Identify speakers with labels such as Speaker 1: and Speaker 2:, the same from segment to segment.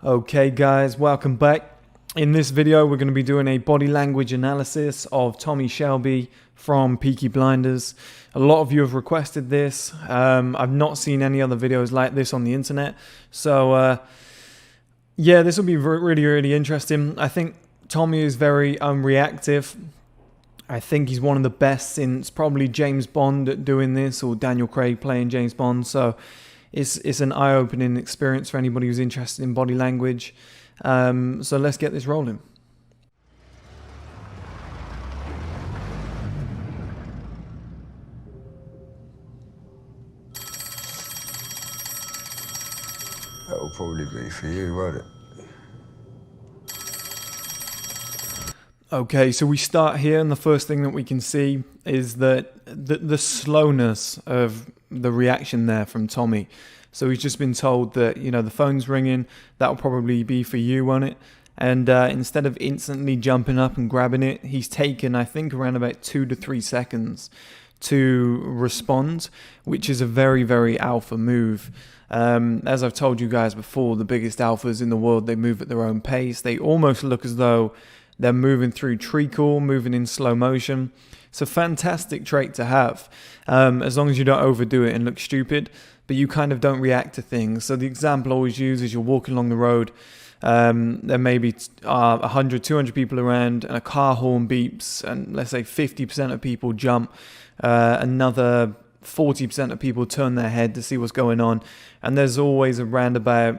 Speaker 1: Okay guys, welcome back. In this video we're going to be doing a body language analysis of Tommy Shelby from Peaky Blinders. A lot of you have requested this. I've not seen any other videos like this on the internet. So yeah, this will be really interesting. I think Tommy is very unreactive. I think he's one of the best since probably James Bond at doing this, or Daniel Craig playing James Bond. So it's an eye-opening experience for anybody who's interested in body language. So let's get this rolling.
Speaker 2: That'll probably be for you, won't it?
Speaker 1: Okay, so we start here, and the first thing that we can see is that the slowness of the reaction there from Tommy. So he's just been told that, you know, the phone's ringing, that'll probably be for you, won't it? And instead of instantly jumping up and grabbing it, he's taken, I think, around about 2 to 3 seconds to respond, which is a very alpha move. As I've told you guys before, the biggest alphas in the world, they move at their own pace. They almost look as though they're moving through treacle, moving in slow motion. It's a fantastic trait to have, as long as you don't overdo it and look stupid, but you kind of don't react to things. So the example I always use is you're walking along the road, there may be 100, 200 people around, and a car horn beeps, and let's say 50% of people jump, another 40% of people turn their head to see what's going on, and there's always around about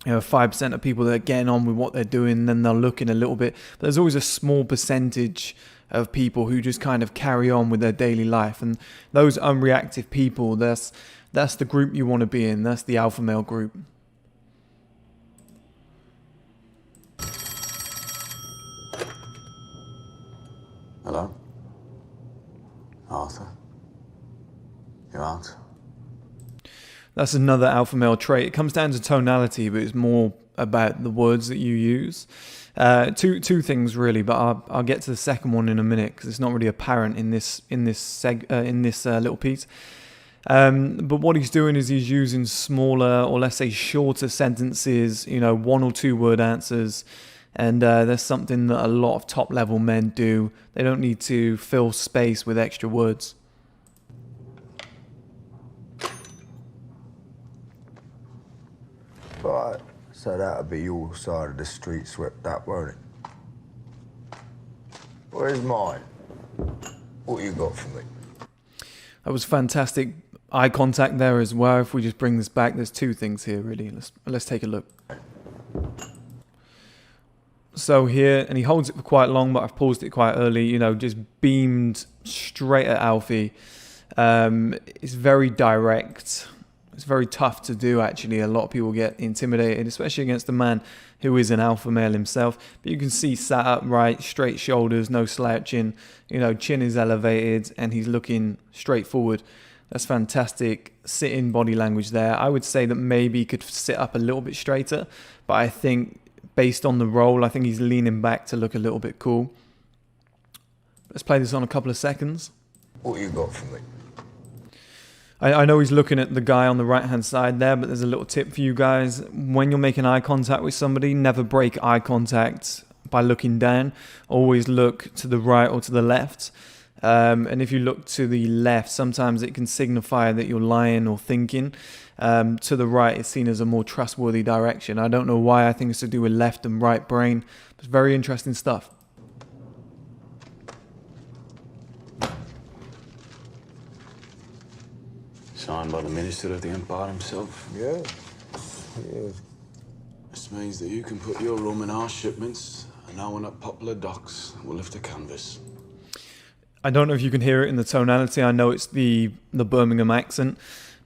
Speaker 1: 5% of people that are getting on with what they're doing, then they'll look in a little bit. But there's always a small percentage of people who just kind of carry on with their daily life. And those unreactive people, that's the group you want to be in. That's the alpha male group.
Speaker 2: Hello? Arthur? You out?
Speaker 1: That's another alpha male trait. It comes down to tonality, but it's more about the words that you use. Two things really, but I'll get to the second one in a minute because it's not really apparent in this little piece. But what he's doing is he's using smaller, or let's say shorter sentences, 1 or 2 word answers. And there's something that a lot of top level men do. They don't need to fill space with extra words.
Speaker 2: Right, so that'll be your side of the street swept up, won't it? Where's mine? What you got for me?
Speaker 1: That was fantastic eye contact there as well. If we just bring this back, there's 2 things here really. Let's take a look. So here, and he holds it for quite long, but I've paused it quite early, just beamed straight at Alfie. It's very direct. It's very tough to do, actually. A lot of people get intimidated, especially against a man who is an alpha male himself. But you can see sat upright, straight shoulders, no slouching, chin is elevated, and he's looking straight forward. That's fantastic sit-in body language there. I would say that maybe he could sit up a little bit straighter, but I think based on the role, I think he's leaning back to look a little bit cool. Let's play this on a couple of seconds.
Speaker 2: What you got for me?
Speaker 1: I know he's looking at the guy on the right-hand side there, but there's a little tip for you guys. When you're making eye contact with somebody, never break eye contact by looking down. Always look to the right or to the left. And if you look to the left, sometimes it can signify that you're lying or thinking. To the right, it's seen as a more trustworthy direction. I don't know why. I think it's to do with left and right brain. It's very interesting stuff.
Speaker 3: Signed by the Minister of the Empire himself.
Speaker 2: Yeah.
Speaker 3: This means that you can put your rum in our shipments, and no one at Poplar Docks will lift a canvas.
Speaker 1: I don't know if you can hear it in the tonality. I know it's the Birmingham accent,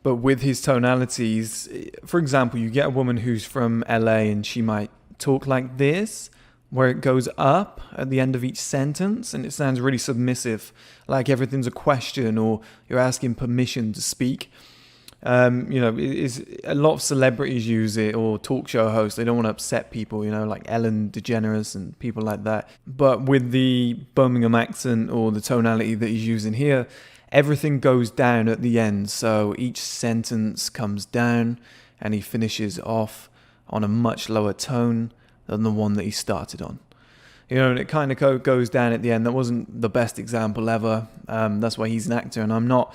Speaker 1: but with his tonalities, for example, you get a woman who's from LA and she might talk like this, where it goes up at the end of each sentence and it sounds really submissive, like everything's a question or you're asking permission to speak. Is a lot of celebrities use it, or talk show hosts. They don't want to upset people, like Ellen DeGeneres and people like that. But with the Birmingham accent or the tonality that he's using here, everything goes down at the end. So each sentence comes down and he finishes off on a much lower tone than the one that he started on. You know, and it kind of goes down at the end. That wasn't the best example ever. That's why he's an actor and I'm not.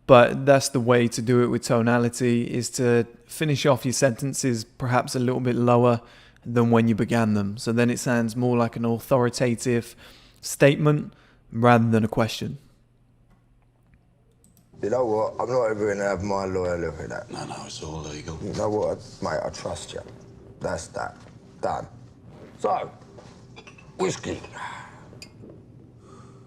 Speaker 1: But that's the way to do it with tonality, is to finish off your sentences perhaps a little bit lower than when you began them. So then it sounds more like an authoritative statement rather than a question.
Speaker 2: You know what? I'm not even going to have my lawyer look at that.
Speaker 3: No, it's all legal.
Speaker 2: You know what, mate? I trust you. That's that. Done. So, whiskey.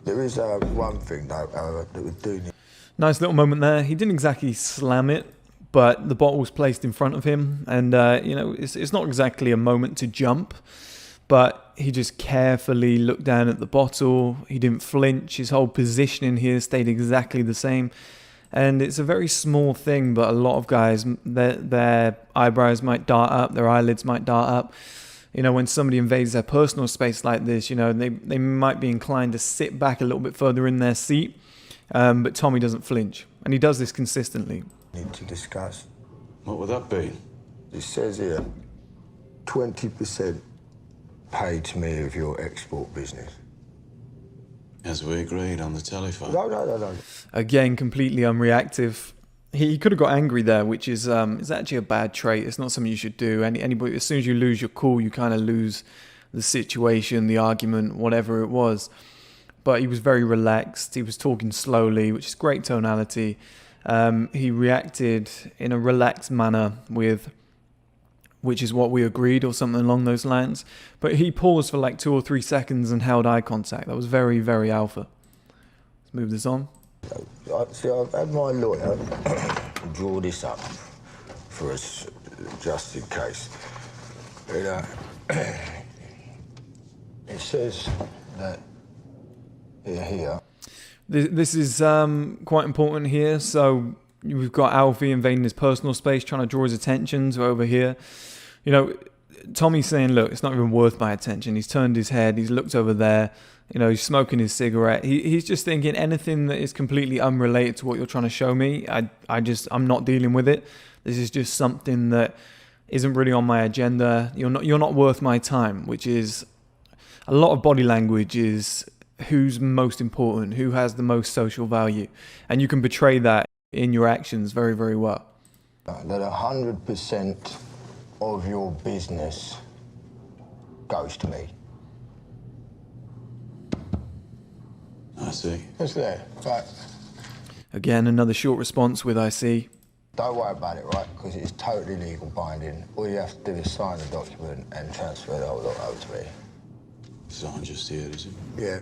Speaker 2: There is one thing, though, that we do need.
Speaker 1: Nice little moment there. He didn't exactly slam it, but the bottle was placed in front of him. And, you know, it's not exactly a moment to jump, but he just carefully looked down at the bottle. He didn't flinch. His whole positioning here stayed exactly the same. And it's a very small thing, but a lot of guys, their eyebrows might dart up, their eyelids might dart up. You know, when somebody invades their personal space like this, you know, they might be inclined to sit back a little bit further in their seat. But Tommy doesn't flinch. And he does this consistently.
Speaker 2: Need to discuss.
Speaker 3: What would that be?
Speaker 2: It says here, 20% paid to me of your export business.
Speaker 3: As we agreed on the telephone.
Speaker 2: No.
Speaker 1: Again, completely unreactive. He could have got angry there, which is actually a bad trait. It's not something you should do. Anybody, as soon as you lose your cool, you kind of lose the situation, the argument, whatever it was. But he was very relaxed. He was talking slowly, which is great tonality. He reacted in a relaxed manner which is what we agreed or something along those lines. But he paused for like 2 or 3 seconds and held eye contact. That was very, very alpha. Let's move this on.
Speaker 2: See, I've had my lawyer draw this up for us, just in case. It says that here.
Speaker 1: This is quite important here. So we've got Alfie invading his personal space, trying to draw his attention to over here. You know, Tommy's saying, look, it's not even worth my attention. He's turned his head. He's looked over there. You know, he's smoking his cigarette. He's just thinking anything that is completely unrelated to what you're trying to show me, I'm not dealing with it. This is just something that isn't really on my agenda. You're not worth my time, which is a lot of body language is who's most important, who has the most social value. And you can betray that in your actions very, very well.
Speaker 2: That 100% of your business goes to me.
Speaker 3: I see.
Speaker 2: It's there, right?
Speaker 1: Again, another short response with I see.
Speaker 2: Don't worry about it, right? Because it's totally legal binding. All you have to do is sign the document and transfer the whole lot over to me.
Speaker 3: Sign just here, is it?
Speaker 2: Yeah.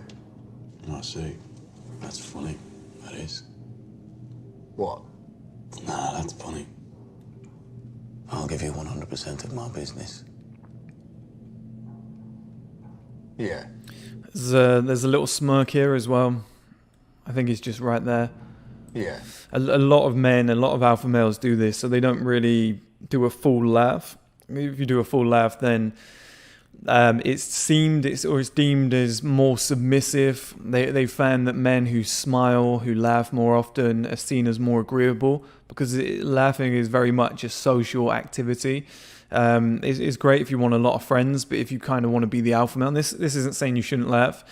Speaker 3: I see. That's funny. That is.
Speaker 2: What?
Speaker 3: Nah, that's funny. I'll give you 100% of my business.
Speaker 2: Yeah.
Speaker 1: There's a little smirk here as well. I think it's just right there.
Speaker 2: Yeah.
Speaker 1: A lot of men, a lot of alpha males do this, so they don't really do a full laugh. If you do a full laugh, then it's deemed as more submissive. They found that men who smile, who laugh more often, are seen as more agreeable because laughing is very much a social activity. It's great if you want a lot of friends, but if you kind of want to be the alpha male, this isn't saying you shouldn't laugh,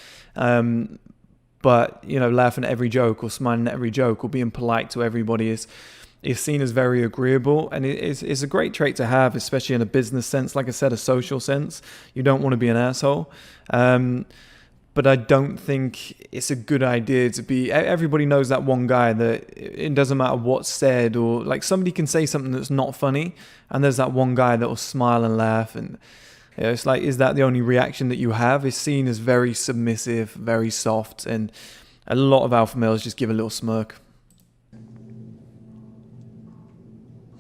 Speaker 1: but you know, laughing at every joke or smiling at every joke or being polite to everybody is seen as very agreeable, and it's a great trait to have, especially in a business sense. Like I said, a social sense. You don't want to be an asshole. But I don't think it's a good idea to be... Everybody knows that one guy that it doesn't matter what's said, or like somebody can say something that's not funny, and there's that one guy that will smile and laugh, and you know, it's like, is that the only reaction that you have? It's seen as very submissive, very soft, and a lot of alpha males just give a little smirk.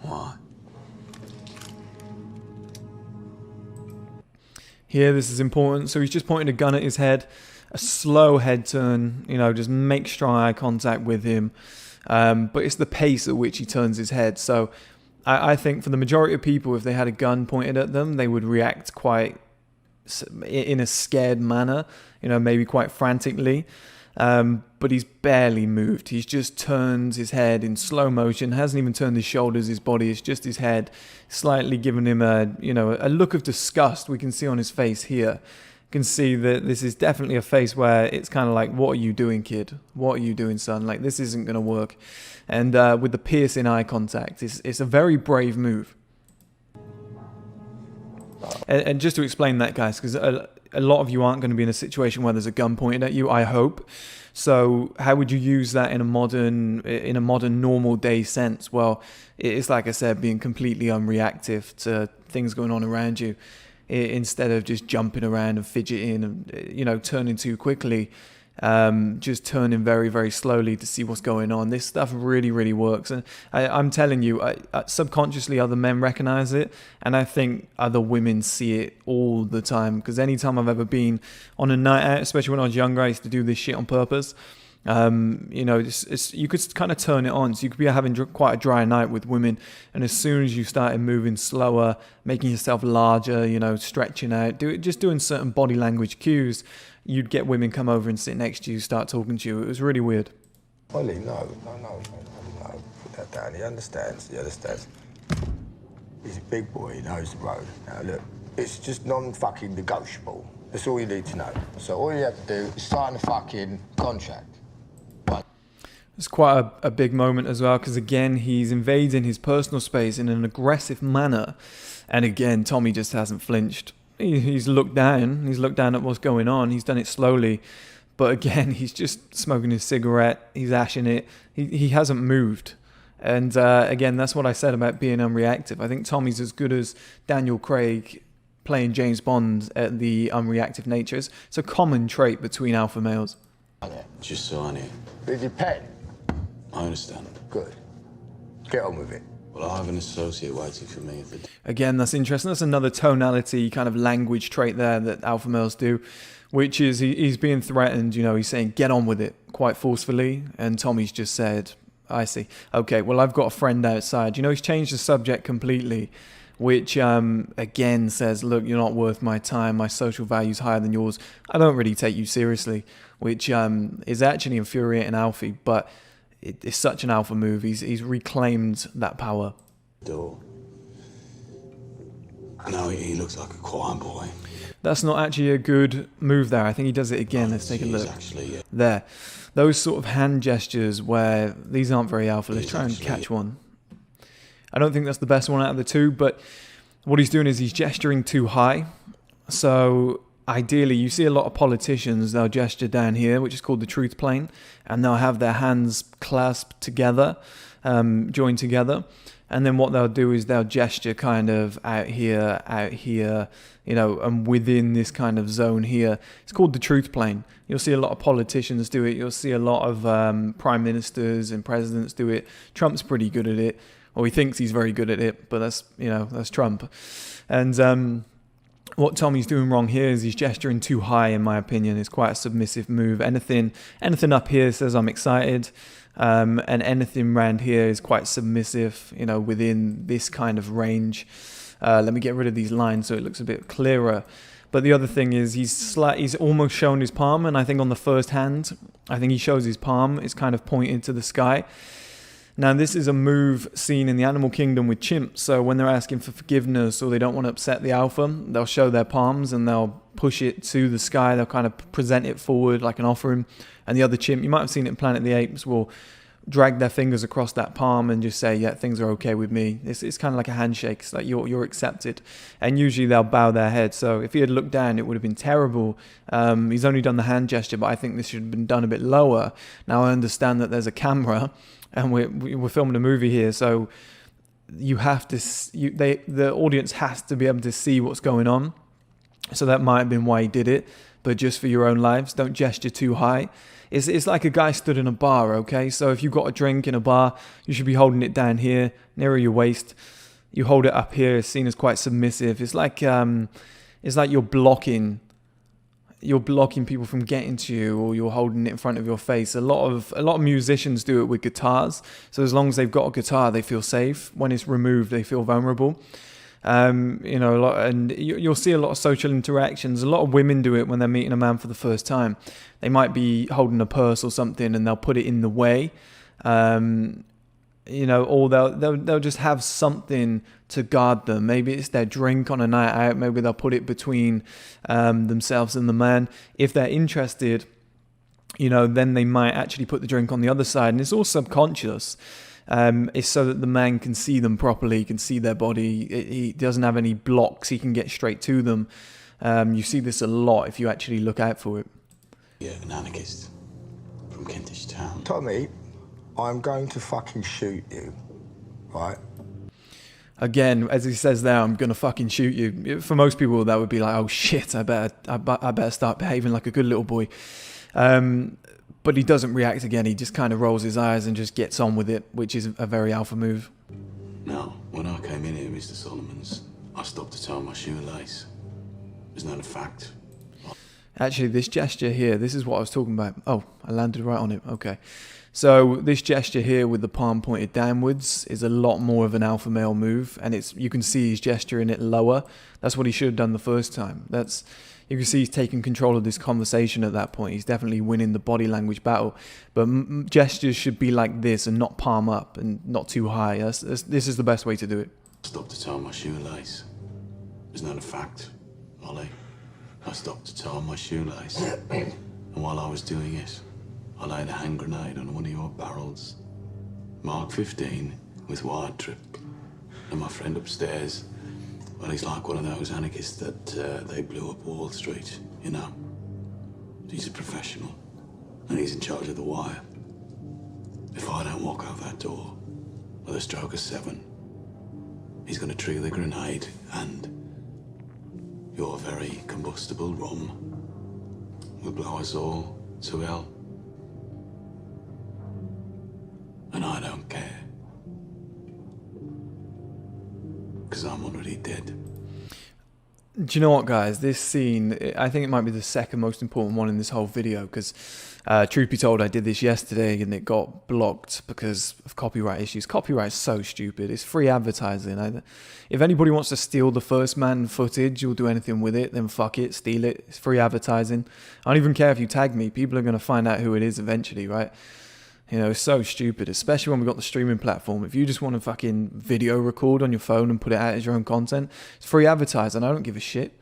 Speaker 3: Why?
Speaker 1: Here, this is important. So he's just pointing a gun at his head, a slow head turn, you know, just make strong eye contact with him. But it's the pace at which he turns his head. So I think for the majority of people, if they had a gun pointed at them, they would react quite in a scared manner, you know, maybe quite frantically. but he's barely moved. He's just turned his head in slow motion, hasn't even turned his shoulders, his body. It's just his head, slightly giving him a look of disgust we can see on his face here. You can see that this is definitely a face where it's kind of like, what are you doing, kid? What are you doing, son? Like, this isn't going to work. And with the piercing eye contact, it's a very brave move. And just to explain that, guys, because a lot of you aren't going to be in a situation where there's a gun pointed at you, I hope. So how would you use that in a modern normal day sense? Well, it's like I said, being completely unreactive to things going on around you, instead of just jumping around and fidgeting and turning too quickly. Just turning very, very slowly to see what's going on. This stuff really, really works. And I'm telling you, subconsciously other men recognize it. And I think other women see it all the time. Because anytime I've ever been on a night out, especially when I was younger, I used to do this shit on purpose. You could kind of turn it on. So you could be having quite a dry night with women. And as soon as you started moving slower, making yourself larger, stretching out, just doing certain body language cues, you'd get women come over and sit next to you, start talking to you. It was really weird.
Speaker 2: Ollie, no. Put that down. He understands. He's a big boy. He knows the road. Now, look, it's just non-fucking negotiable. That's all you need to know. So all you have to do is sign a fucking contract.
Speaker 1: It's quite a big moment as well, because again, he's invading his personal space in an aggressive manner. And again, Tommy just hasn't flinched. He's looked down. He's looked down at what's going on. He's done it slowly. But again, he's just smoking his cigarette. He's ashing it. He hasn't moved. And again, that's what I said about being unreactive. I think Tommy's as good as Daniel Craig playing James Bond at the unreactive nature. It's a common trait between alpha males.
Speaker 3: Just so I know.
Speaker 2: With your pen?
Speaker 3: I understand.
Speaker 2: Good. Get on with it.
Speaker 3: Well, I have an associate waiting for me.
Speaker 1: Again, that's interesting. That's another tonality kind of language trait there that alpha males do, which is he's being threatened. He's saying, get on with it, quite forcefully. And Tommy's just said, I see. Okay, well, I've got a friend outside. He's changed the subject completely, which, again, says, look, you're not worth my time. My social value's higher than yours. I don't really take you seriously, which is actually infuriating Alfie, but it's such an alpha move. He's reclaimed that power.
Speaker 3: Door. No, he looks like a quiet boy.
Speaker 1: That's not actually a good move there. I think he does it again. Let's take a look. There. Those sort of hand gestures where these aren't very alpha. Let's try and catch one. I don't think that's the best one out of the two, but what he's doing is he's gesturing too high. So ideally, you see a lot of politicians, they'll gesture down here, which is called the truth plane, and they'll have their hands clasped together, joined together. And then what they'll do is they'll gesture kind of out here, and within this kind of zone here. It's called the truth plane. You'll see a lot of politicians do it. You'll see a lot of prime ministers and presidents do it. Trump's pretty good at it, or he thinks he's very good at it, but that's Trump. And what Tommy's doing wrong here is he's gesturing too high, in my opinion. It's quite a submissive move. Anything up here says I'm excited. And anything around here is quite submissive, within this kind of range. Let me get rid of these lines so it looks a bit clearer. But the other thing is he's almost shown his palm, and I think on the first hand, I think he shows his palm. It's kind of pointed to the sky. Now, this is a move seen in the animal kingdom with chimps. So when they're asking for forgiveness or they don't want to upset the alpha, they'll show their palms and they'll push it to the sky. They'll kind of present it forward like an offering. And the other chimp, you might have seen it in Planet of the Apes, will drag their fingers across that palm and just say, yeah, things are okay with me. It's kind of like a handshake. It's like you're accepted. And usually they'll bow their head. So if he had looked down, it would have been terrible. He's only done the hand gesture, but I think this should have been done a bit lower. Now, I understand that there's a camera and we're filming a movie here, so you have to. The audience has to be able to see what's going on. So that might have been why he did it. But just for your own lives, don't gesture too high. It's like a guy stood in a bar, okay? So if you've got a drink in a bar, you should be holding it down here, nearer your waist. You hold it up here, it's seen as quite submissive. It's like you're blocking people from getting to you, or you're holding it in front of your face. A lot of musicians do it with guitars. So as long as they've got a guitar, they feel safe. When it's removed, they feel vulnerable. A lot, and you'll see a lot of social interactions. A lot of women do it when they're meeting a man for the first time. They might be holding a purse or something, and they'll put it in the way, or they'll just have something to guard them. Maybe it's their drink on a night out. Maybe they'll put it between themselves and the man. If they're interested, then they might actually put the drink on the other side, and it's all subconscious. It's so that the man can see them properly, can see their body. He doesn't have any blocks. He can get straight to them. You see this a lot if you actually look out for it.
Speaker 3: Yeah, an anarchist from Kentish Town.
Speaker 2: Tommy, I'm going to fucking shoot you, right?
Speaker 1: Again, as he says there, I'm gonna fucking shoot you. For most people, that would be like, oh shit, I better start behaving like a good little boy. But he doesn't react again. He just kind of rolls his eyes and just gets on with it, which is a very alpha move.
Speaker 3: Now, when I came in here, Mr. Solomons, I stopped to tie my shoelace. Isn't that a fact?
Speaker 1: Actually, this gesture here, this is what I was talking about. Oh, I landed right on it. Okay. So this gesture here with the palm pointed downwards is a lot more of an alpha male move, and you can see he's gesturing it lower. That's what he should have done the first time. You can see he's taking control of this conversation at that point. He's definitely winning the body language battle. But gestures should be like this and not palm up and not too high. This is the best way to do it.
Speaker 3: Stopped to tie my shoelace. Isn't that a fact, Ollie? I stopped to tie my shoelace. And while I was doing it, I laid a hand grenade on one of your barrels. Mark 15 with wide trip. And my friend upstairs, well, he's like one of those anarchists that they blew up Wall Street, He's a professional, and he's in charge of the wire. If I don't walk out that door with a stroke of 7, he's going to trigger the grenade, and your very combustible rum will blow us all to hell. And I don't care. Because I'm already dead.
Speaker 1: Do you know what, guys? This scene, I think it might be the second most important one in this whole video, because truth be told, I did this yesterday and it got blocked because of copyright issues. Copyright's so stupid. It's free advertising. If anybody wants to steal the First Man footage, you'll do anything with it, then fuck it, steal it. It's free advertising. I don't even care if you tag me. People are going to find out who it is eventually, right? It's so stupid, especially when we've got the streaming platform. If you just want to fucking video record on your phone and put it out as your own content, it's free advertising. I don't give a shit.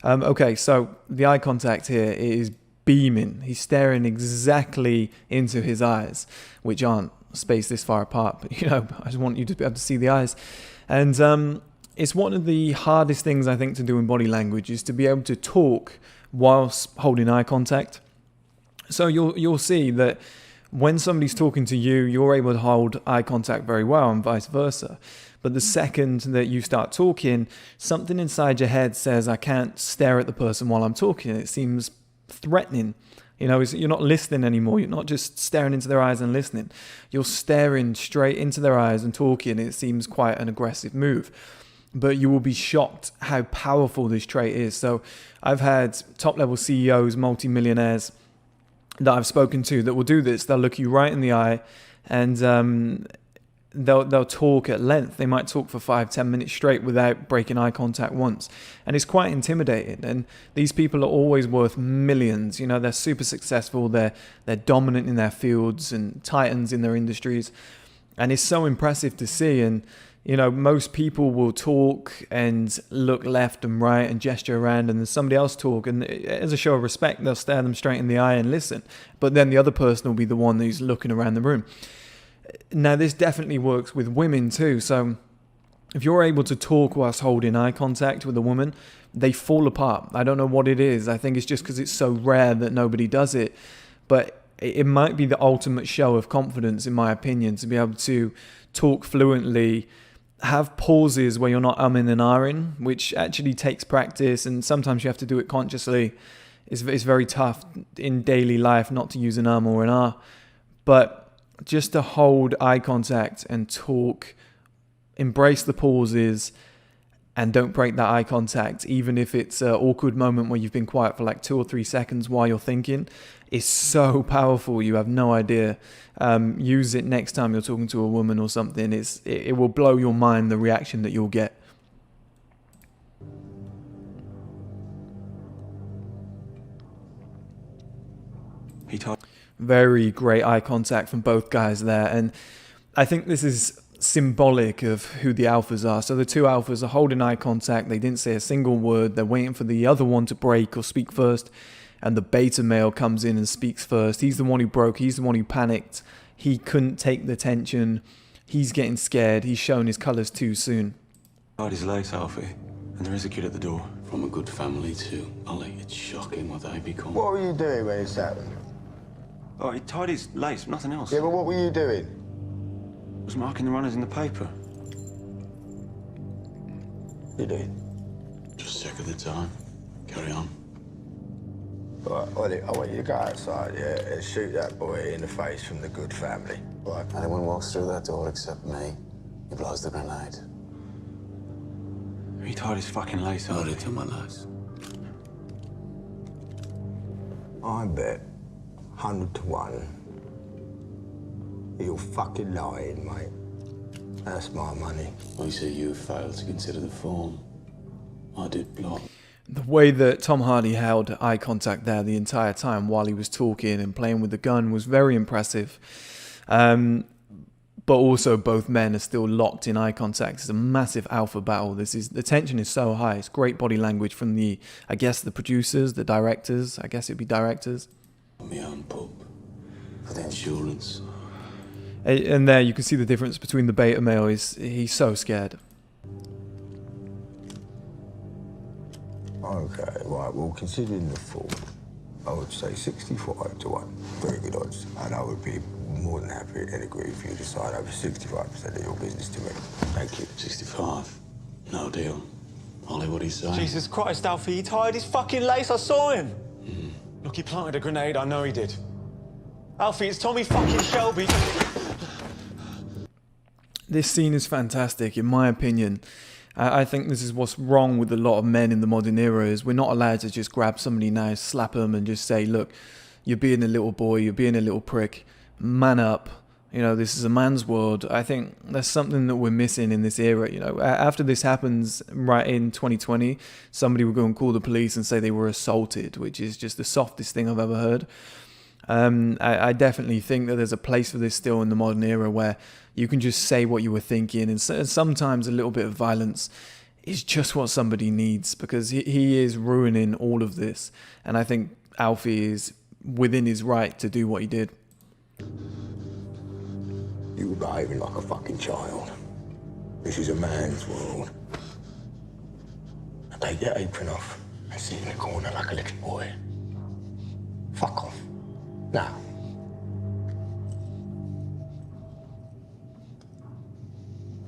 Speaker 1: Okay, so the eye contact here is beaming. He's staring exactly into his eyes, which aren't spaced this far apart. But, I just want you to be able to see the eyes. And it's one of the hardest things, I think, to do in body language is to be able to talk whilst holding eye contact. So you'll see that when somebody's talking to you, you're able to hold eye contact very well and vice versa. But the second that you start talking, something inside your head says, I can't stare at the person while I'm talking. It seems threatening. You're not listening anymore. You're not just staring into their eyes and listening. You're staring straight into their eyes and talking. It seems quite an aggressive move. But you will be shocked how powerful this trait is. So I've had top-level CEOs, multi-millionaires, that I've spoken to that will do this. They'll look you right in the eye and they'll talk at length. They might talk for 5-10 minutes straight without breaking eye contact once. And it's quite intimidating. And these people are always worth millions. They're super successful. They're dominant in their fields and titans in their industries. And it's so impressive to see. And most people will talk and look left and right and gesture around, and then somebody else talk, and as a show of respect, they'll stare them straight in the eye and listen. But then the other person will be the one who's looking around the room. Now, this definitely works with women too. So if you're able to talk whilst holding eye contact with a woman, they fall apart. I don't know what it is. I think it's just because it's so rare that nobody does it. But it might be the ultimate show of confidence, in my opinion, to be able to talk fluently, have pauses where you're not umming and ahhing, which actually takes practice, and sometimes you have to do it consciously. It's very tough in daily life not to use an or an ah, but just to hold eye contact and talk, embrace the pauses, and don't break that eye contact, even if it's an awkward moment where you've been quiet for like 2 or 3 seconds while you're thinking. Is so powerful. You have no idea. Use it next time you're talking to a woman or something. It will blow your mind, the reaction that you'll get.
Speaker 4: He told...
Speaker 1: Very great eye contact from both guys there. And I think this is symbolic of who the alphas are. So the two alphas are holding eye contact. They didn't say a single word. They're waiting for the other one to break or speak first. And the beta male comes in and speaks first. He's the one who broke. He's the one who panicked. He couldn't take the tension. He's getting scared. He's shown his colours too soon.
Speaker 4: Tied his lace, Alfie. And there is a kid at the door.
Speaker 3: From a good family too, Ollie. It's shocking what they become.
Speaker 2: What were you doing when this happened?
Speaker 4: Oh, he tied his lace, nothing else.
Speaker 2: Yeah, but what were you doing?
Speaker 4: Was marking the runners in the paper.
Speaker 2: You did.
Speaker 3: Just sick of the time. Carry on.
Speaker 2: Right, Ollie, I want you to go outside, yeah, and shoot that boy in the face from the good family. Right.
Speaker 3: Anyone walks through that door except me, he blows the grenade.
Speaker 4: He tied his fucking lace,
Speaker 3: Hold
Speaker 4: Alfie.
Speaker 3: it to my lace.
Speaker 2: I bet 100 to 1 you're fucking lying, mate. That's my money.
Speaker 3: I say you failed to consider the form. I did block.
Speaker 1: The way that Tom Hardy held eye contact there the entire time while he was talking and playing with the gun was very impressive. But also both men are still locked in eye contact. It's a massive alpha battle. The tension is so high. It's great body language from the producers, the directors. I guess it'd be directors.
Speaker 3: My own pub. For the insurance.
Speaker 1: And there you can see the difference between the beta male. He's so scared.
Speaker 2: Okay, right, well, considering the form, I would say 65 to 1. Very good odds. And I would be more than happy and agree if you decide over 65% of your business to me. Thank you.
Speaker 3: 65. No deal. Ollie, what do you say?
Speaker 5: Jesus Christ, Alfie, he tied his fucking lace. I saw him. Look, he planted a grenade. I know he did. Alfie, it's Tommy fucking Shelby.
Speaker 1: This scene is fantastic, in my opinion. I think this is what's wrong with a lot of men in the modern era is we're not allowed to just grab somebody now, slap them and just say, look, you're being a little boy, you're being a little prick, man up. You know, this is a man's world. I think that's something that we're missing in this era. You know, after this happens right in 2020, somebody will go and call the police and say they were assaulted, which is just the softest thing I've ever heard. I definitely think that there's a place for this still in the modern era where you can just say what you were thinking, and sometimes a little bit of violence is just what somebody needs, because he is ruining all of this, and I think Alfie is within his right to do what he did.
Speaker 2: You were behaving like a fucking child. This is a man's world. Now take your apron off and sit in the corner like a little boy. Fuck off. Now.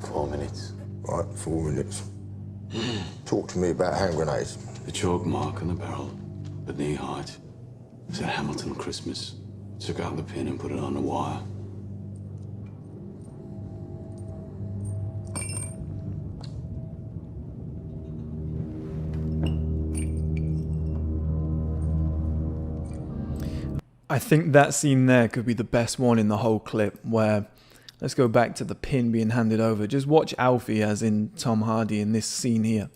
Speaker 3: Four minutes.
Speaker 2: Right, 4 minutes. Talk to me about hand grenades.
Speaker 3: The chalk mark on the barrel, at knee height. It said Hamilton Christmas. Took out the pin and put it on the wire.
Speaker 1: I think that scene there could be the best one in the whole clip, where, let's go back to the pin being handed over. Just watch Alfie as in Tom Hardy in this scene here.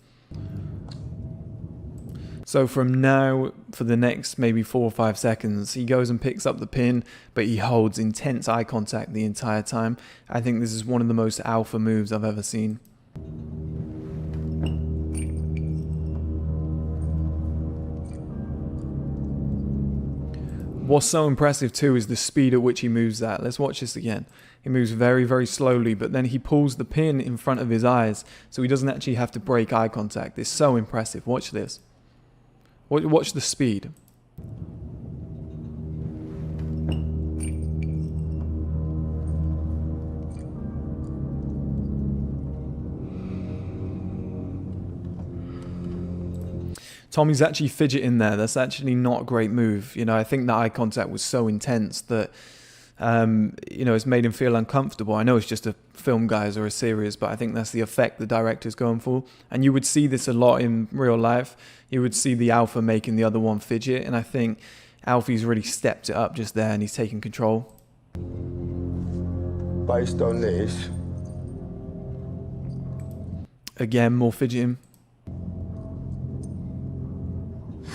Speaker 1: So from now, for the next maybe 4 or 5 seconds, he goes and picks up the pin, but he holds intense eye contact the entire time. I think this is one of the most alpha moves I've ever seen. What's so impressive too is the speed at which he moves that. Let's watch this again. He moves very, very slowly, but then he pulls the pin in front of his eyes, so he doesn't actually have to break eye contact. It's so impressive. Watch this. Watch the speed. Tommy's actually fidgeting there. That's actually not a great move. You know, I think that eye contact was so intense that, you know, it's made him feel uncomfortable. I know it's just a film, guys, or a series, but I think that's the effect the director's going for. And you would see this a lot in real life. You would see the alpha making the other one fidget, and I think Alfie's really stepped it up just there, and he's taking control.
Speaker 2: Based on this,
Speaker 1: Again, more fidgeting.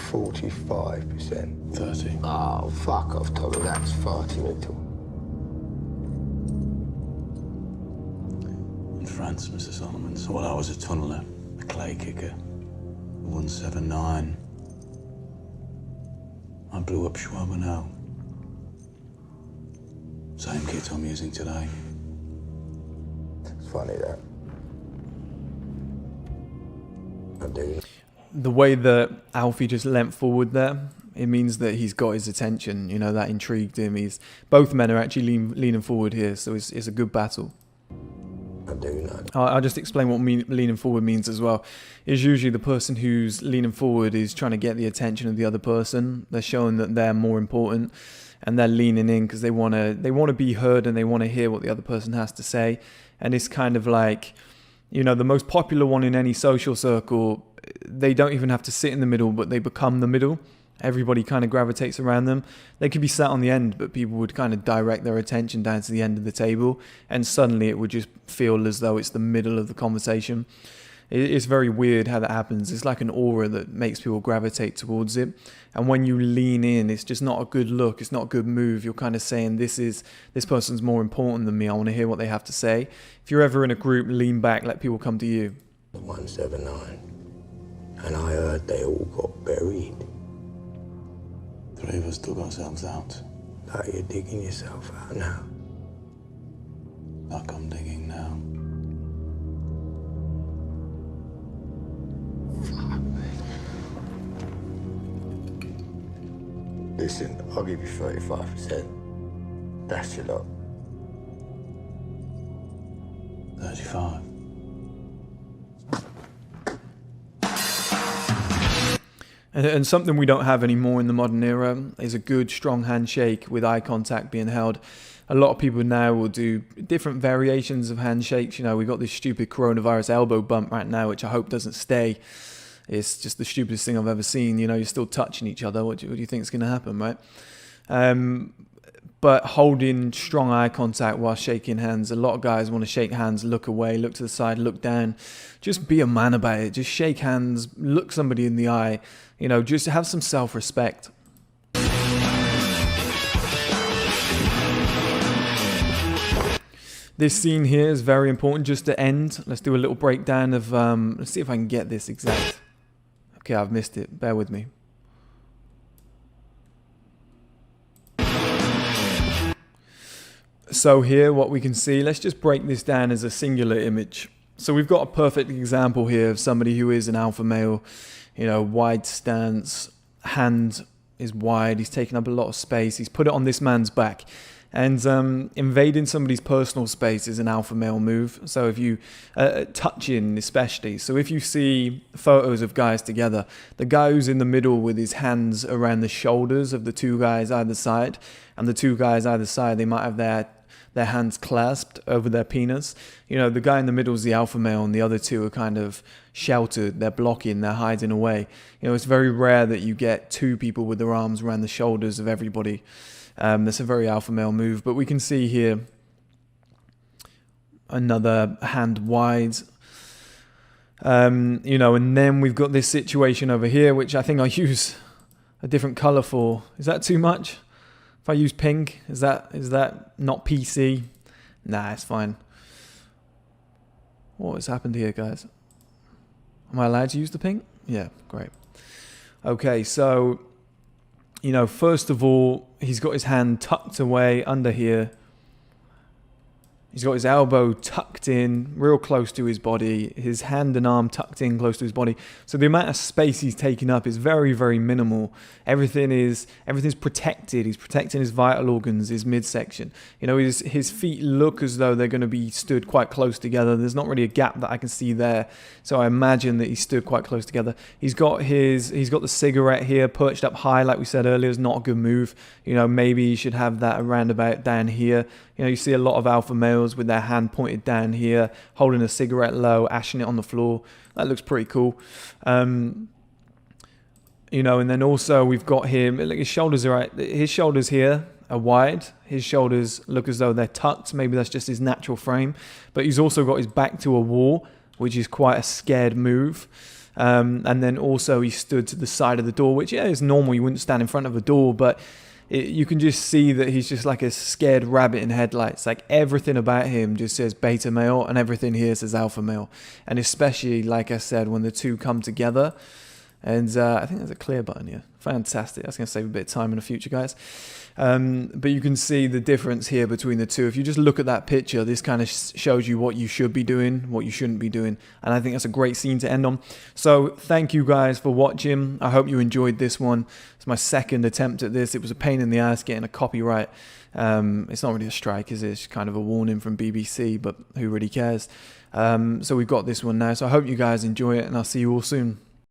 Speaker 2: 45%.
Speaker 3: 30.
Speaker 2: Oh, fuck off, Tommy. That's far too little.
Speaker 3: In France, Mr. Solomon. So while I was a tunneler, a clay kicker, 179. I blew up Schwabenow. Same kit I'm using today.
Speaker 2: It's funny, that. I do.
Speaker 1: The way that Alfie just leant forward there, it means that he's got his attention. You know, that intrigued him. Both men are actually leaning forward here, so it's a good battle.
Speaker 2: I do know.
Speaker 1: I'll just explain what leaning forward means as well. It's usually the person who's leaning forward is trying to get the attention of the other person. They're showing that they're more important, and they're leaning in because they want to be heard and they want to hear what the other person has to say. And it's kind of like, you know, the most popular one in any social circle, they don't even have to sit in the middle, but they become the middle. Everybody kind of gravitates around them. They could be sat on the end, but people would kind of direct their attention down to the end of the table, and suddenly it would just feel as though it's the middle of the conversation. It's very weird how that happens. It's like an aura that makes people gravitate towards it. And when you lean in, it's just not a good look. It's not a good move. You're kind of saying, this person's more important than me. I want to hear what they have to say. If you're ever in a group, lean back, let people come to you.
Speaker 2: 179. And I heard they all got buried.
Speaker 3: 3 of us dug ourselves out.
Speaker 2: Like you're digging yourself out now.
Speaker 3: Like I'm digging now.
Speaker 2: Listen, I'll give you 35%. That's your lot.
Speaker 3: 35.
Speaker 1: And something we don't have anymore in the modern era is a good, strong handshake with eye contact being held. A lot of people now will do different variations of handshakes. You know, we've got this stupid coronavirus elbow bump right now, which I hope doesn't stay. It's just the stupidest thing I've ever seen. You know, you're still touching each other. What do you think is going to happen, right? But holding strong eye contact while shaking hands. A lot of guys want to shake hands, look away, look to the side, look down. Just be a man about it. Just shake hands, look somebody in the eye. You know, just have some self-respect. This scene here is very important. Just to end, let's do a little breakdown of, let's see if I can get this exact. Okay, I've missed it. Bear with me. So here, what we can see, let's just break this down as a singular image. So we've got a perfect example here of somebody who is an alpha male. You know, wide stance, hand is wide, he's taken up a lot of space, he's put it on this man's back. And invading somebody's personal space is an alpha male move. So if you, touching especially, so if you see photos of guys together, the guy who's in the middle with his hands around the shoulders of the two guys either side, and the two guys either side, they might have their hands clasped over their penis. You know, the guy in the middle is the alpha male and the other two are kind of sheltered, they're blocking, they're hiding away. You know, it's very rare that you get two people with their arms around the shoulders of everybody. That's a very alpha male move, but we can see here another hand wide. You know, and then we've got this situation over here, which I think I use a different color for. Is that too much? If I use pink, is that not PC? Nah, it's fine. What has happened here, guys? Am I allowed to use the pink? Yeah, great. Okay, so, you know, first of all, he's got his hand tucked away under here. He's got his elbow tucked in, real close to his body. His hand and arm tucked in close to his body. So the amount of space he's taking up is very, very minimal. Everything's protected. He's protecting his vital organs, his midsection. You know, his feet look as though they're going to be stood quite close together. There's not really a gap that I can see there. So I imagine that he's stood quite close together. He's got the cigarette here perched up high, like we said earlier. Is not a good move. You know, maybe you should have that around about down here. You know, you see a lot of alpha males with their hand pointed down here, holding a cigarette low, ashing it on the floor. That looks pretty cool. You know, and then also we've got him, look, his shoulders here are wide. His shoulders look as though they're tucked. Maybe that's just his natural frame. But he's also got his back to a wall, which is quite a scared move. And then also he stood to the side of the door, which, yeah, is normal. You wouldn't stand in front of a door, but you can just see that he's just like a scared rabbit in headlights. Like everything about him just says beta male, and everything here says alpha male. And especially, like I said, when the two come together. And I think there's a clear button here. Fantastic. That's going to save a bit of time in the future, guys. But you can see the difference here between the two. If you just look at that picture, this kind of shows you what you should be doing, what you shouldn't be doing. And I think that's a great scene to end on. So thank you guys for watching. I hope you enjoyed this one. It's my second attempt at this. It was a pain in the ass getting a copyright. It's not really a strike, is it? It's kind of a warning from BBC, but who really cares? So we've got this one now. So I hope you guys enjoy it, and I'll see you all soon.